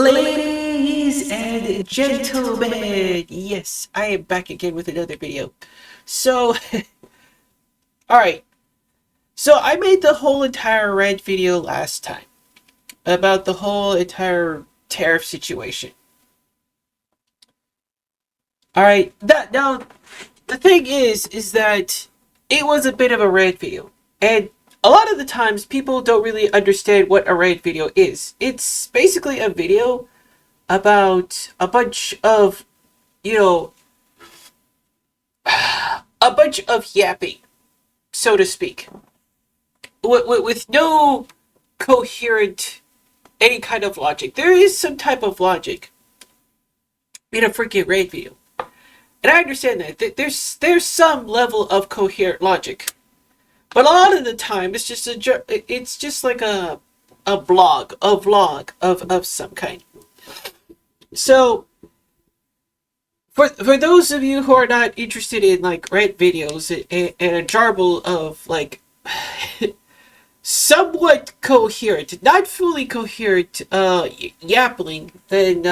Ladies and gentlemen, yes, I am back again with another video. So, alright, so I made the whole entire Rant video last time about the whole entire tariff situation. Alright, now, the thing is that it was a bit of a Rant video, and a lot of the times people don't really understand what a Rant video is. It's basically a video about a bunch of, a bunch of yapping, so to speak, with no coherent, any kind of logic. There is some type of logic in a freaking Rant video, and I understand that there's some level of coherent logic, but a lot of the time it's just like a vlog of some kind. So, for those of you who are not interested in like Rant videos and a jarble of like somewhat coherent, not fully coherent, yapping, then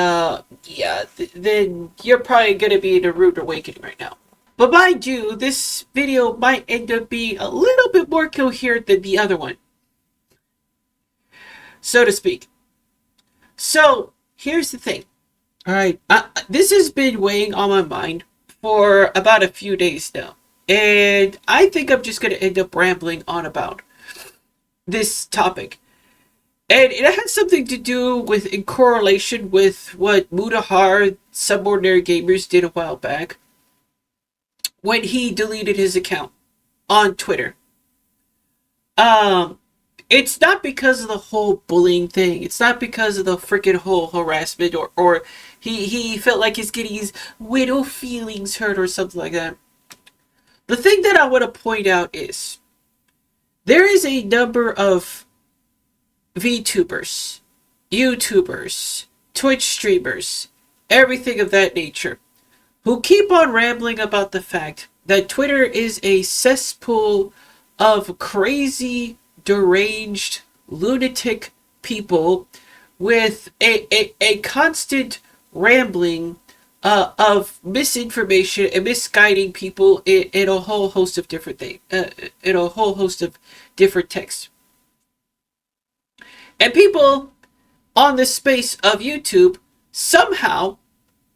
then you're probably gonna be in a rude awakening right now. But mind you, this video might end up being a little bit more coherent than the other one, so to speak. So here's the thing. Alright, this has been weighing on my mind for about a few days now, and I think I'm just going to end up rambling on about this topic. And it has something to do with, in correlation with what Mudahar, Some Ordinary Gamers, did a while back, when he deleted his account on Twitter. It's not because of the whole bullying thing. It's not because of the freaking whole harassment or he felt like he's getting his widow feelings hurt or something like that. The thing that I want to point out is there is a number of VTubers, YouTubers, Twitch streamers, everything of that nature, who keep on rambling about the fact that Twitter is a cesspool of crazy, deranged, lunatic people with a constant rambling of misinformation and misguiding people in a whole host of different things, in a whole host of different texts. And people on the space of YouTube somehow,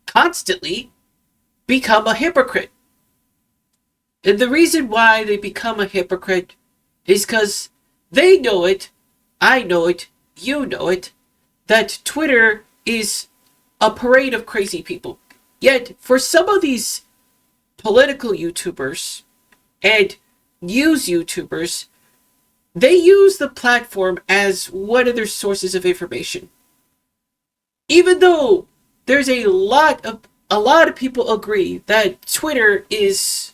constantly, become a hypocrite. And the reason why they become a hypocrite is because they know it, I know it, you know it, that Twitter is a parade of crazy people. Yet, for some of these political YouTubers and news YouTubers, they use the platform as one of their sources of information. Even though there's a lot of people agree that Twitter is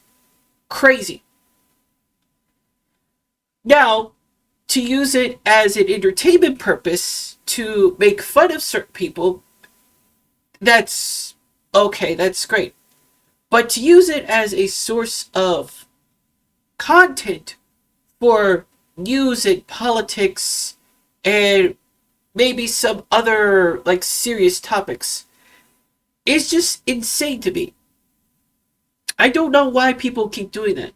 crazy. Now, to use it as an entertainment purpose to make fun of certain people, that's okay, that's great. But to use it as a source of content for news and politics and maybe some other like serious topics is just insane to me. I don't know why people keep doing that.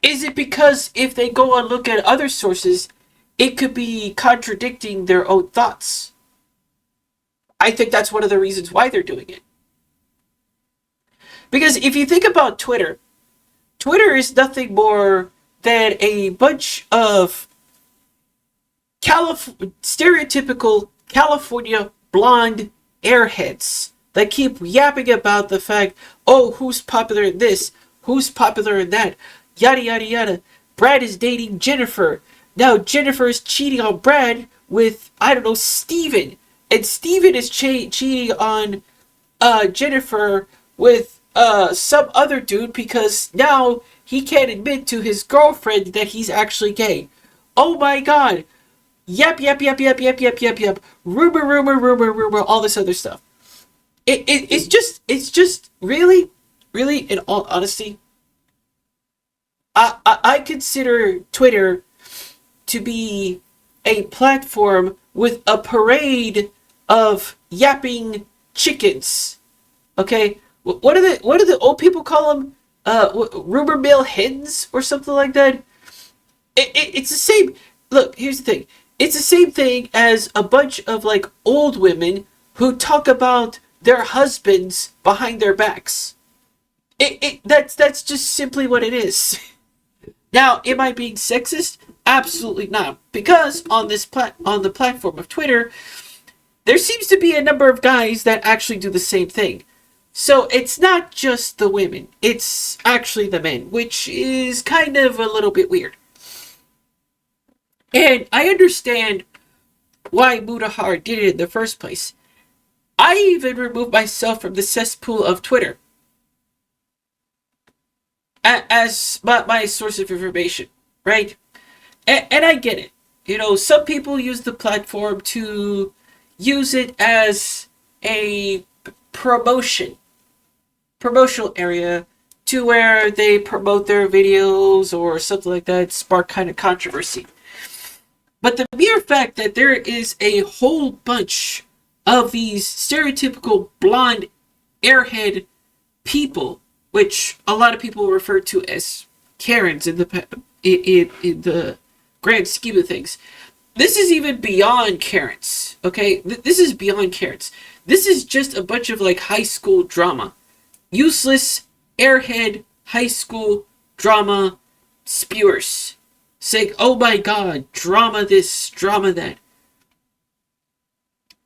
Is it because if they go and look at other sources, it could be contradicting their own thoughts? I think that's one of the reasons why they're doing it. Because if you think about Twitter, Twitter is nothing more than a bunch of stereotypical California blonde airheads that keep yapping about the fact, oh, who's popular in this, who's popular in that, yada yada yada. Brad is dating Jennifer. Now Jennifer is cheating on Brad with, I don't know, Steven. And Steven is cheating on Jennifer with some other dude because now he can't admit to his girlfriend that he's actually gay. Oh my god. Yep. Rumor, all this other stuff. It's just really, in all honesty, I consider Twitter to be a platform with a parade of yapping chickens. Okay, what do the old people call them? Rumor mill hens or something like that. It's the same. Look, here's the thing. It's the same thing as a bunch of like old women who talk about their husbands behind their backs. That's just simply what it is. Now, am I being sexist? Absolutely not. Because on the platform of Twitter, there seems to be a number of guys that actually do the same thing. So it's not just the women, it's actually the men, which is kind of a little bit weird. And I understand why Mutahar did it in the first place. I even removed myself from the cesspool of Twitter as my source of information, right? And I get it. You know, some people use the platform to use it as a promotional area to where they promote their videos or something like that, spark kind of controversy. But the mere fact that there is a whole bunch of these stereotypical blonde airhead people, which a lot of people refer to as Karens in the grand scheme of things. This is even beyond Karens, okay? This is beyond Karens. This is just a bunch of like high school drama. Useless, airhead, high school drama spewers. Saying, oh my god, drama this, drama that.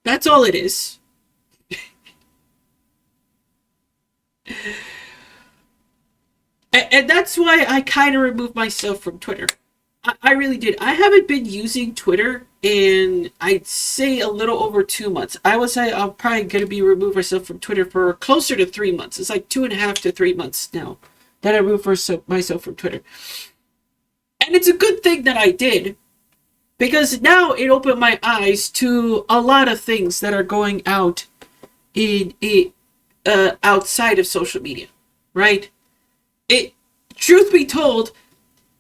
That's all it is. And that's why I kind of removed myself from Twitter. I really did. I haven't been using Twitter in, I'd say, a little over 2 months. I would say I'm probably going to be remove myself from Twitter for closer to 3 months. It's like 2.5 to 3 months now that I removed myself from Twitter. And it's a good thing that I did, because now it opened my eyes to a lot of things that are going out in outside of social media, right? Truth be told,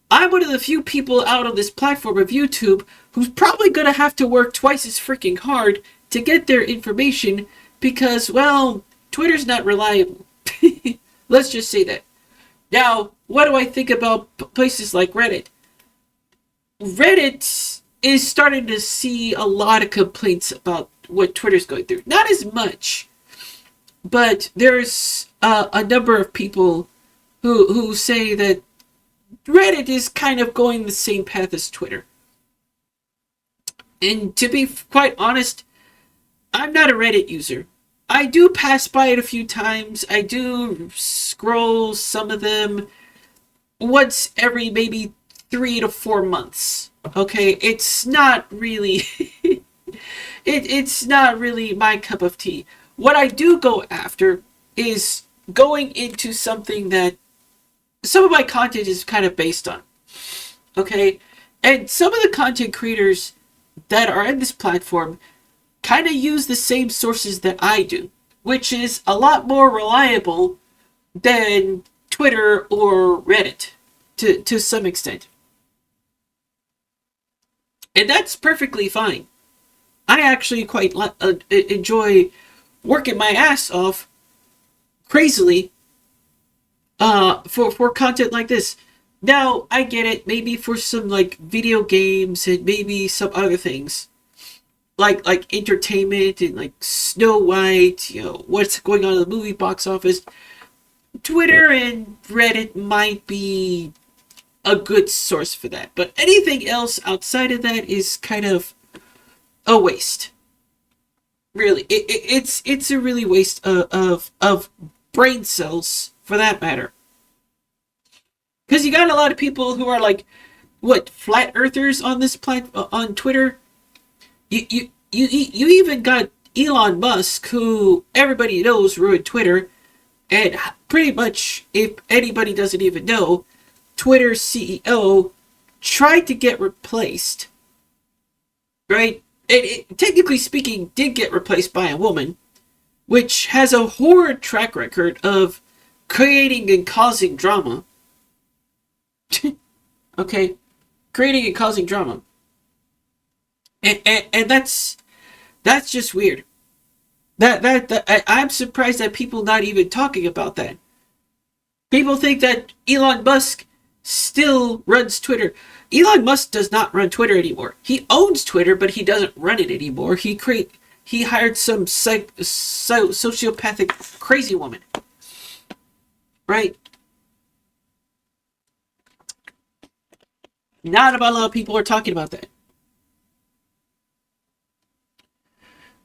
I'm one of the few people out on this platform of YouTube who's probably going to have to work twice as freaking hard to get their information because, well, Twitter's not reliable. Let's just say that. Now, what do I think about places like Reddit? Reddit is starting to see a lot of complaints about what Twitter's going through. Not as much, but there's a number of people who say that Reddit is kind of going the same path as Twitter. And to be quite honest, I'm not a Reddit user. I do pass by it a few times. I do scroll some of them once every maybe 3 to 4 months. Okay, it's not really it's not really my cup of tea. What I do go after is going into something that some of my content is kind of based on. Okay? And some of the content creators that are in this platform kind of use the same sources that I do, which is a lot more reliable than Twitter or Reddit to some extent. And that's perfectly fine. I actually quite enjoy working my ass off crazily for content like this. Now, I get it, maybe for some like video games and maybe some other things. Like entertainment and like Snow White, you know, what's going on in the movie box office. Twitter and Reddit might be a good source for that. But anything else outside of that is kind of a waste. Really, it's a really waste of brain cells for that matter. Because you got a lot of people who are like, what, flat earthers on this on Twitter. You even got Elon Musk, who everybody knows ruined Twitter, and pretty much, if anybody doesn't even know, Twitter's CEO tried to get replaced, right? And technically speaking, did get replaced by a woman, which has a horrid track record of creating and causing drama. Okay, creating and causing drama, and that's just weird. I'm surprised that people not even talking about that. People think that Elon Musk still runs Twitter. Elon Musk does not run Twitter anymore. He owns Twitter, but he doesn't run it anymore. He hired some sociopathic crazy woman, right? Not about a lot of people are talking about that.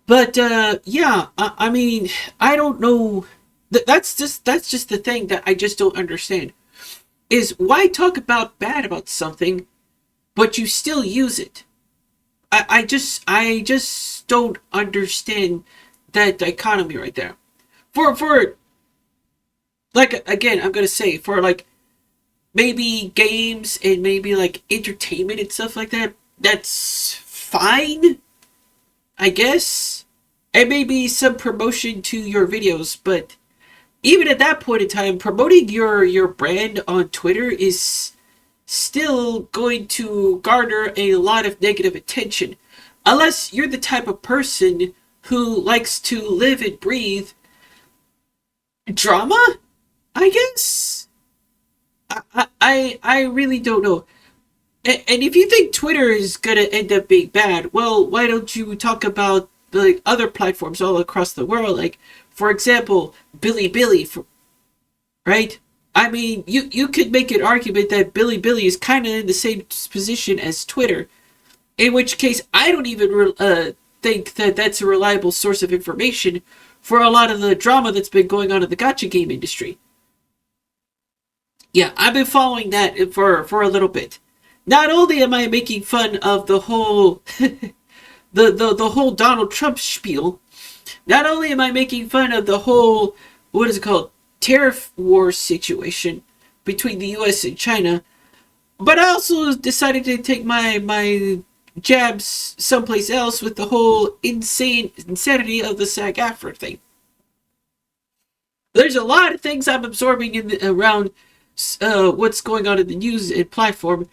But yeah, I mean, I don't know. That's just the thing that I just don't understand. Is why talk about bad about something, but you still use it? I just don't understand that dichotomy right there. For like again, I'm gonna say for like maybe games and maybe like entertainment and stuff like that. That's fine, I guess. And maybe some promotion to your videos, but even at that point in time, promoting your brand on Twitter is still going to garner a lot of negative attention. Unless you're the type of person who likes to live and breathe drama, I guess. I really don't know. And if you think Twitter is gonna end up being bad, well, why don't you talk about like other platforms all across the world? Like, for example, Bilibili, right? I mean, you could make an argument that Bilibili is kind of in the same position as Twitter. In which case, I don't even think that that's a reliable source of information for a lot of the drama that's been going on in the gacha game industry. Yeah, I've been following that for a little bit. Not only am I making fun of the whole the whole Donald Trump spiel, not only am I making fun of the whole what is it called tariff war situation between the U.S. and China, but I also decided to take my jabs someplace else with the whole insanity of the SAG-AFTRA thing. There's a lot of things I'm absorbing around what's going on in the news and platform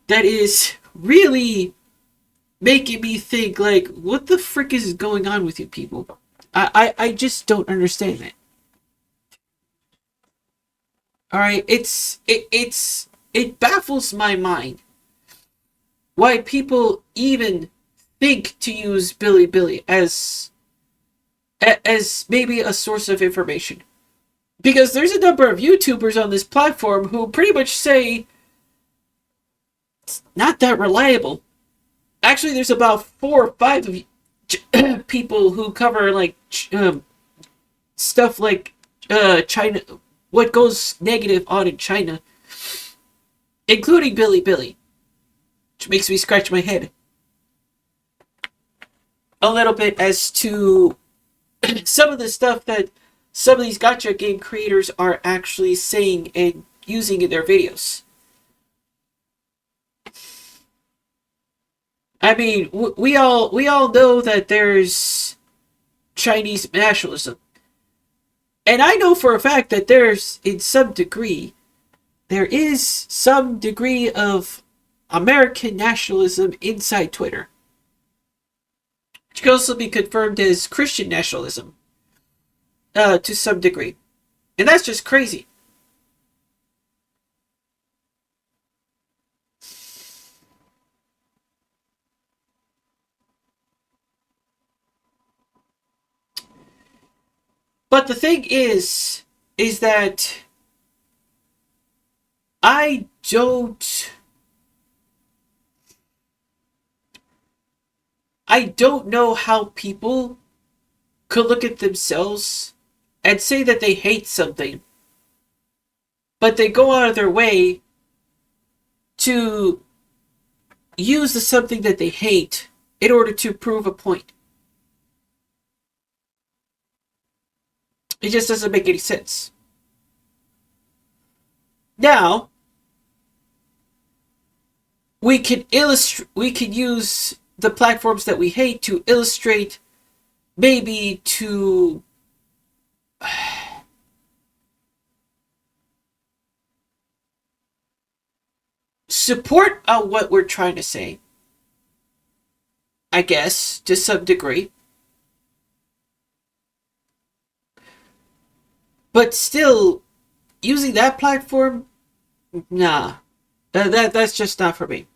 that is really making me think like, what the frick is going on with you people? I just don't understand that. All right, it baffles my mind why people even think to use Bilibili as maybe a source of information. Because there's a number of YouTubers on this platform who pretty much say it's not that reliable. Actually, there's about 4 or 5 of people who cover like stuff like China, what goes negative on in China, including Bilibili, which makes me scratch my head a little bit as to some of the stuff that some of these gacha game creators are actually saying and using in their videos. I mean, we all know that there's Chinese nationalism, and I know for a fact that there is some degree of American nationalism inside Twitter, which can also be confirmed as Christian nationalism to some degree, and that's just crazy. But the thing is that I don't I don't know how people could look at themselves and say that they hate something, but they go out of their way to use the something that they hate in order to prove a point. It just doesn't make any sense. Now, we can use the platforms that we hate to illustrate maybe to support what we're trying to say, I guess, to some degree. But still, using that platform, nah, that's just not for me.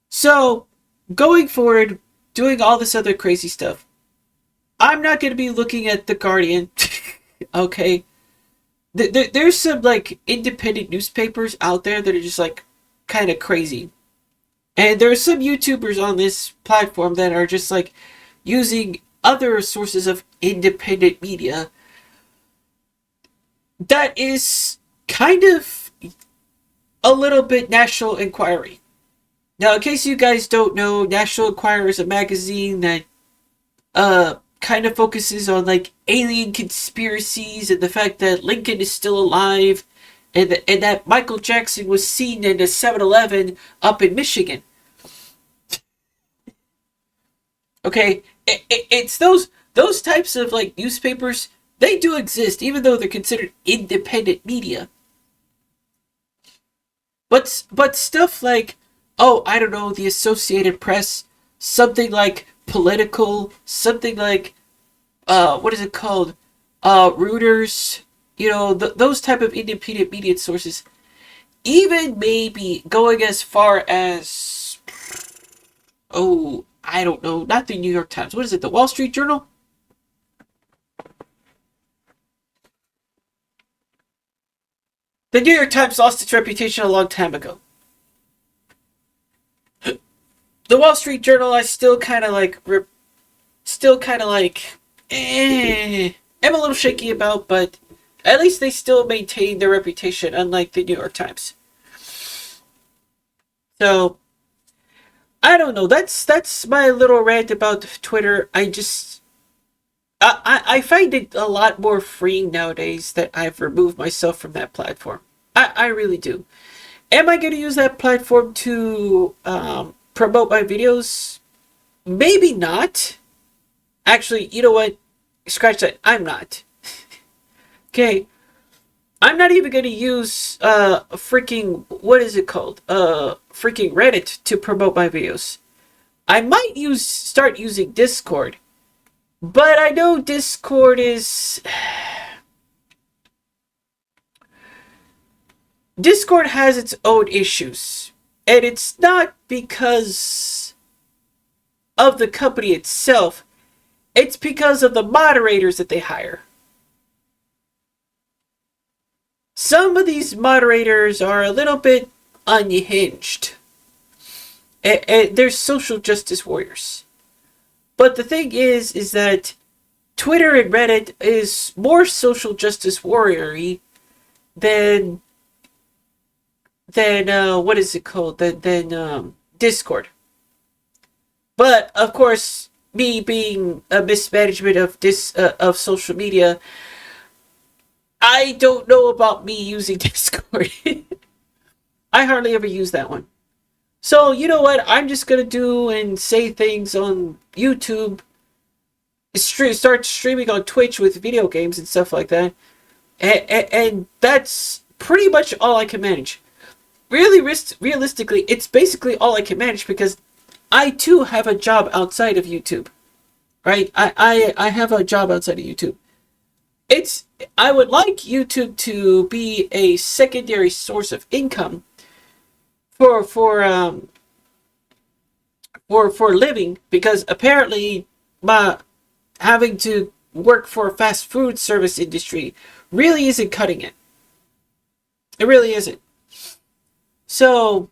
So, going forward, doing all this other crazy stuff, I'm not going to be looking at The Guardian. Okay, there's some like independent newspapers out there that are just like kind of crazy, and there's some YouTubers on this platform that are just like using other sources of independent media that is kind of a little bit National Enquiry. Now, in case you guys don't know, National Enquirer is a magazine that kind of focuses on like alien conspiracies and the fact that Lincoln is still alive, and that Michael Jackson was seen in a 7-Eleven up in Michigan. Okay, it's those types of like newspapers. They do exist, even though they're considered independent media. But stuff like, oh, I don't know, the Associated Press, something like Political, something like what is it called, Reuters, those type of independent media sources, even maybe going as far as, oh, I don't know, not the New York Times, what is it, the Wall Street Journal? The New York Times lost its reputation a long time ago. The Wall Street Journal, I still kind of like, I'm a little shaky about, but at least they still maintain their reputation, unlike the New York Times. So, I don't know. That's my little rant about Twitter. I find it a lot more freeing nowadays that I've removed myself from that platform. I really do. Am I going to use that platform to promote my videos? Maybe not. Actually, you know what? Scratch that. I'm not. Okay. I'm not even going to use freaking, what is it called? Freaking Reddit to promote my videos. I might start using Discord. But I know Discord is... Discord has its own issues. And it's not because of the company itself. It's because of the moderators that they hire. Some of these moderators are a little bit unhinged. And they're social justice warriors. But the thing is that Twitter and Reddit is more social justice warrior-y than what is it called? Than Discord. But of course, me being a mismanagement of social media, I don't know about me using Discord. I hardly ever use that one. So, you know what? I'm just going to do and say things on YouTube. Start streaming on Twitch with video games and stuff like that. And that's pretty much all I can manage. Really, realistically, it's basically all I can manage because I too have a job outside of YouTube. Right? I have a job outside of YouTube. I would like YouTube to be a secondary source of income for living, because apparently my having to work for a fast food service industry really isn't cutting it. It really isn't. So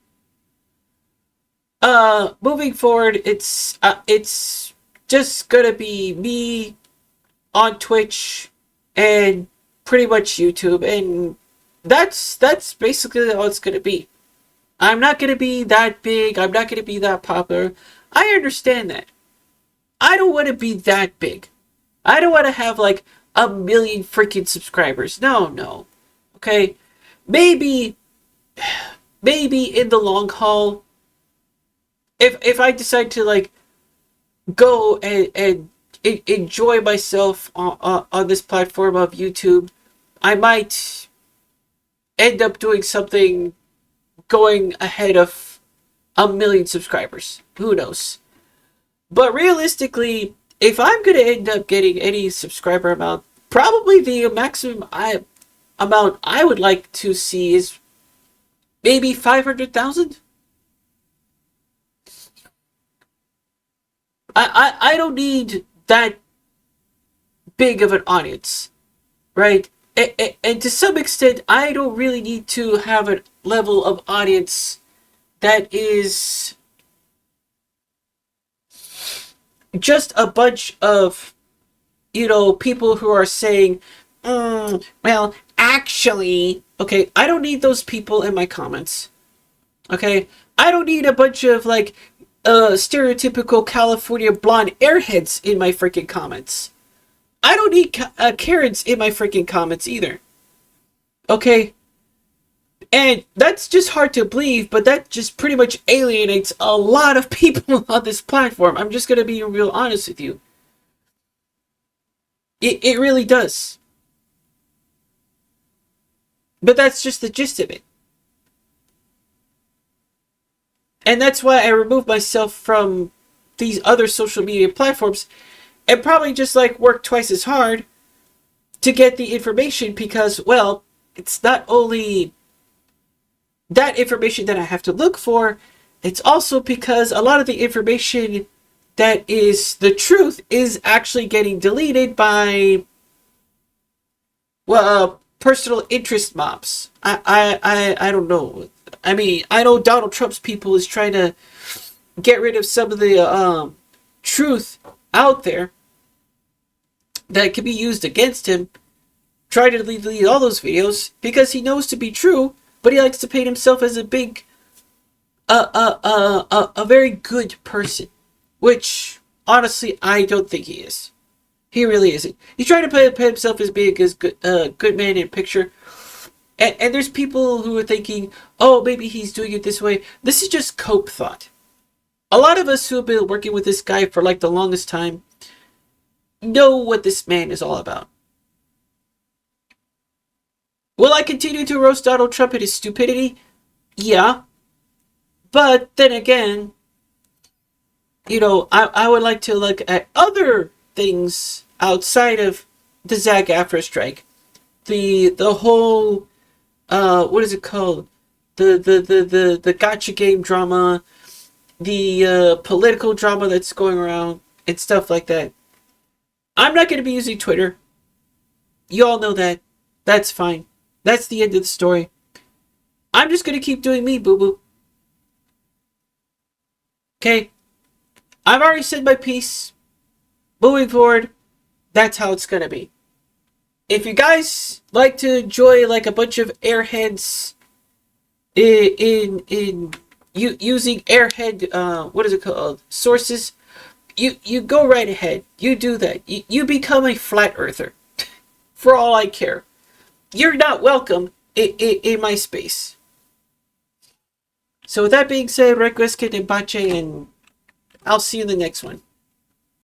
moving forward, it's just gonna be me on Twitch and pretty much YouTube, and that's basically all it's gonna be. I'm not gonna be that big. I'm not gonna be that popular. I understand that. I don't want to be that big. I don't want to have like 1 million freaking subscribers. No. Okay, maybe in the long haul, if I decide to like go and enjoy myself on this platform of YouTube, I might end up doing something going ahead of 1 million subscribers. Who knows? But realistically, if I'm going to end up getting any subscriber amount, Probably the maximum amount I would like to see is maybe 500,000. I don't need that big of an audience, right? And to some extent, I don't really need to have a level of audience that is just a bunch of, people who are saying, well, actually, okay, I don't need those people in my comments. Okay? I don't need a bunch of, like, stereotypical California blonde airheads in my freaking comments. I don't need Karens in my freaking comments either. Okay? And that's just hard to believe, but that just pretty much alienates a lot of people on this platform. I'm just going to be real honest with you. It really does. But that's just the gist of it. And that's why I removed myself from these other social media platforms and probably just like work twice as hard to get the information because, well, it's not only that information that I have to look for, it's also because a lot of the information that is the truth is actually getting deleted by, well, personal interest mobs. I don't know. I mean, I know Donald Trump's people is trying to get rid of some of the truth out there that could be used against him. Try to delete all those videos because he knows to be true, but he likes to paint himself as a big, a very good person, which honestly I don't think he is. He really isn't. He's trying to paint himself as being a good man in picture. And there's people who are thinking, oh, maybe he's doing it this way. This is just cope thought. A lot of us who have been working with this guy for like the longest time know what this man is all about. Will I continue to roast Donald Trump and his stupidity? Yeah. But then again, I would like to look at other things outside of the SAG-AFTRA strike. The whole what is it called? The gotcha game drama, the political drama that's going around, and stuff like that. I'm not going to be using Twitter. You all know that. That's fine. That's the end of the story. I'm just going to keep doing me, boo-boo. Okay? I've already said my piece. Moving forward, that's how it's going to be. If you guys like to enjoy like a bunch of airheads in using airhead what is it called, sources, you go right ahead. You do that. You become a flat earther. For all I care. You're not welcome in my space. So with that being said, request and I'll see you in the next one.